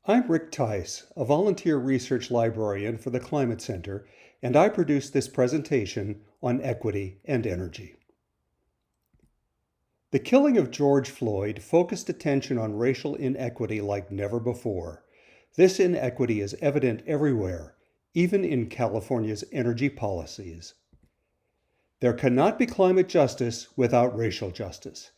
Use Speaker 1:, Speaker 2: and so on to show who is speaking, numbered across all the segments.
Speaker 1: I'm Rick Tice, a volunteer research librarian for the Climate Center, and I produce this presentation on equity and energy. The killing of George Floyd focused attention on racial inequity like never before. This inequity is evident everywhere, even in California's energy policies. There cannot be climate justice without racial justice.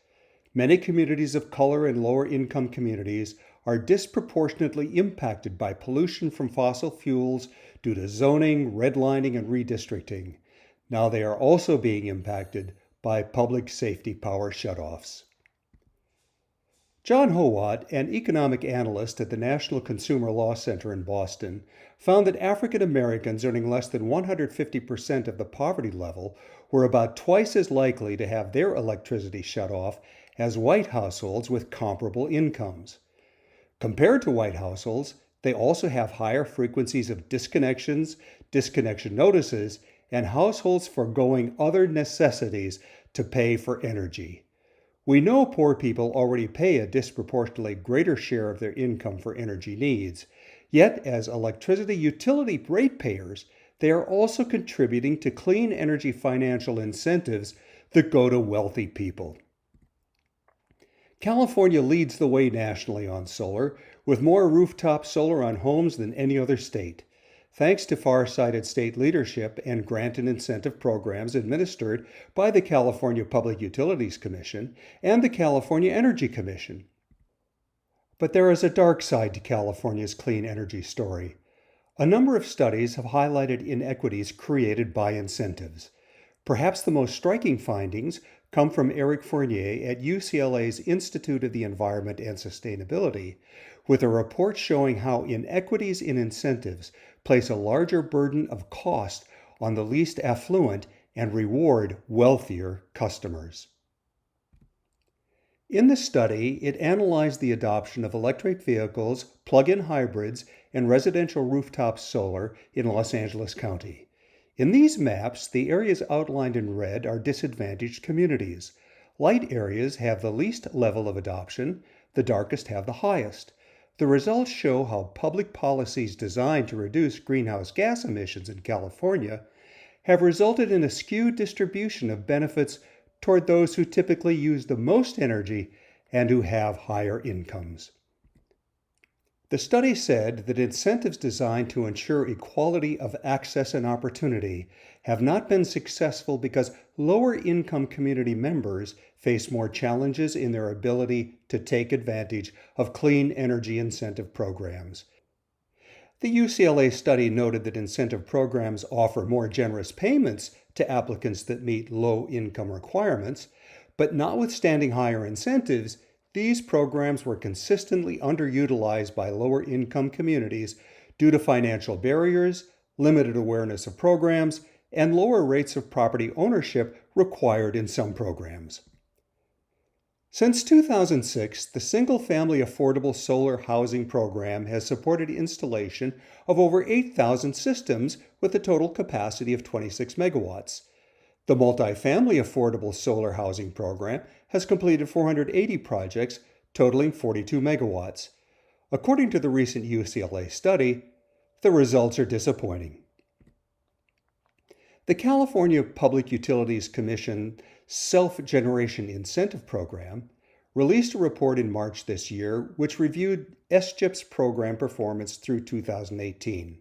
Speaker 1: Many communities of color and lower income communities are disproportionately impacted by pollution from fossil fuels due to zoning, redlining, and redistricting. Now they are also being impacted by public safety power shutoffs. John Howat, an economic analyst at the National Consumer Law Center in Boston, found that African Americans earning less than 150% of the poverty level were about twice as likely to have their electricity shut off as white households with comparable incomes. Compared to white households, they also have higher frequencies of disconnections, disconnection notices, and households foregoing other necessities to pay for energy. We know poor people already pay a disproportionately greater share of their income for energy needs, yet as electricity utility ratepayers, they are also contributing to clean energy financial incentives that go to wealthy people. California leads the way nationally on solar, with more rooftop solar on homes than any other state, thanks to far-sighted state leadership and grant and incentive programs administered by the California Public Utilities Commission and the California Energy Commission. But there is a dark side to California's clean energy story. A number of studies have highlighted inequities created by incentives. Perhaps the most striking findings come from Eric Fournier at UCLA's Institute of the Environment and Sustainability, with a report showing how inequities in incentives place a larger burden of cost on the least affluent and reward wealthier customers. In the study, it analyzed the adoption of electric vehicles, plug-in hybrids, and residential rooftop solar in Los Angeles County. In these maps, the areas outlined in red are disadvantaged communities. Light areas have the least level of adoption, the darkest have the highest. The results show how public policies designed to reduce greenhouse gas emissions in California have resulted in a skewed distribution of benefits toward those who typically use the most energy and who have higher incomes. The study said that incentives designed to ensure equality of access and opportunity have not been successful because lower-income community members face more challenges in their ability to take advantage of clean energy incentive programs. The UCLA study noted that incentive programs offer more generous payments to applicants that meet low-income requirements, but notwithstanding higher incentives, these programs were consistently underutilized by lower-income communities due to financial barriers, limited awareness of programs, and lower rates of property ownership required in some programs. Since 2006, the Single-Family Affordable Solar Housing Program has supported installation of over 8,000 systems with a total capacity of 26 megawatts. The Multifamily Affordable Solar Housing Program has completed 480 projects totaling 42 megawatts. According to the recent UCLA study, the results are disappointing. The California Public Utilities Commission Self-Generation Incentive Program released a report in March this year which reviewed SGIP's program performance through 2018.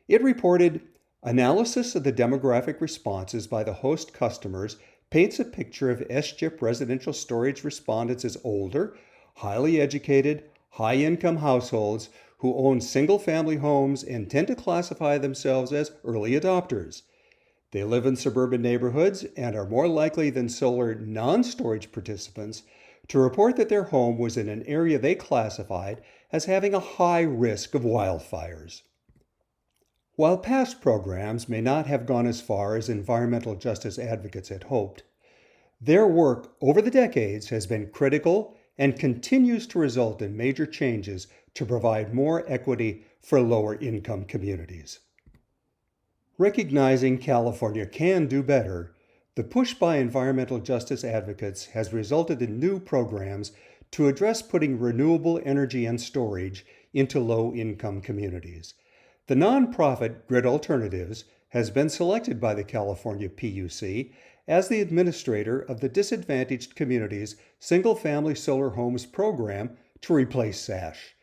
Speaker 1: It reported, analysis of the demographic responses by the host customers paints a picture of SGIP residential storage respondents as older, highly educated, high-income households who own single-family homes and tend to classify themselves as early adopters. They live in suburban neighborhoods and are more likely than solar non-storage participants to report that their home was in an area they classified as having a high risk of wildfires. While past programs may not have gone as far as environmental justice advocates had hoped, their work over the decades has been critical and continues to result in major changes to provide more equity for lower-income communities. Recognizing California can do better, the push by environmental justice advocates has resulted in new programs to address putting renewable energy and storage into low-income communities. The nonprofit Grid Alternatives has been selected by the California PUC as the administrator of the Disadvantaged Communities Single-Family Solar Homes Program to replace SASH.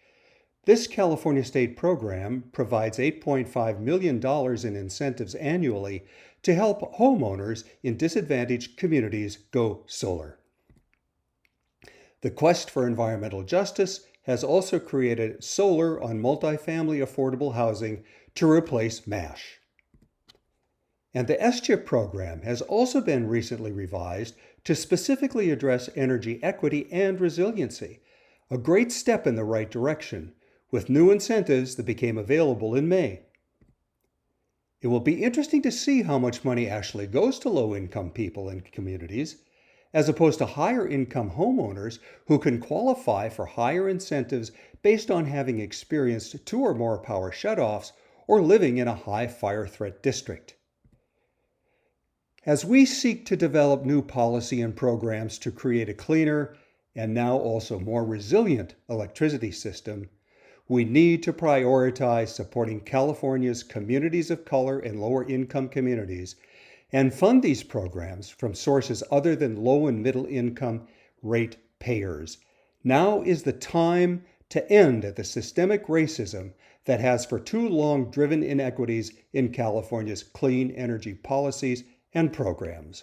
Speaker 1: This California state program provides $8.5 million in incentives annually to help homeowners in disadvantaged communities go solar. The quest for environmental justice has also created solar on multifamily affordable housing to replace MASH. And the SCHIP program has also been recently revised to specifically address energy equity and resiliency, a great step in the right direction, with new incentives that became available in May. It will be interesting to see how much money actually goes to low-income people and communities, as opposed to higher-income homeowners who can qualify for higher incentives based on having experienced 2 or more power shutoffs or living in a high fire threat district. As we seek to develop new policy and programs to create a cleaner and now also more resilient electricity system, we need to prioritize supporting California's communities of color and lower-income communities and fund these programs from sources other than low and middle income rate payers. Now is the time to end the systemic racism that has for too long driven inequities in California's clean energy policies and programs.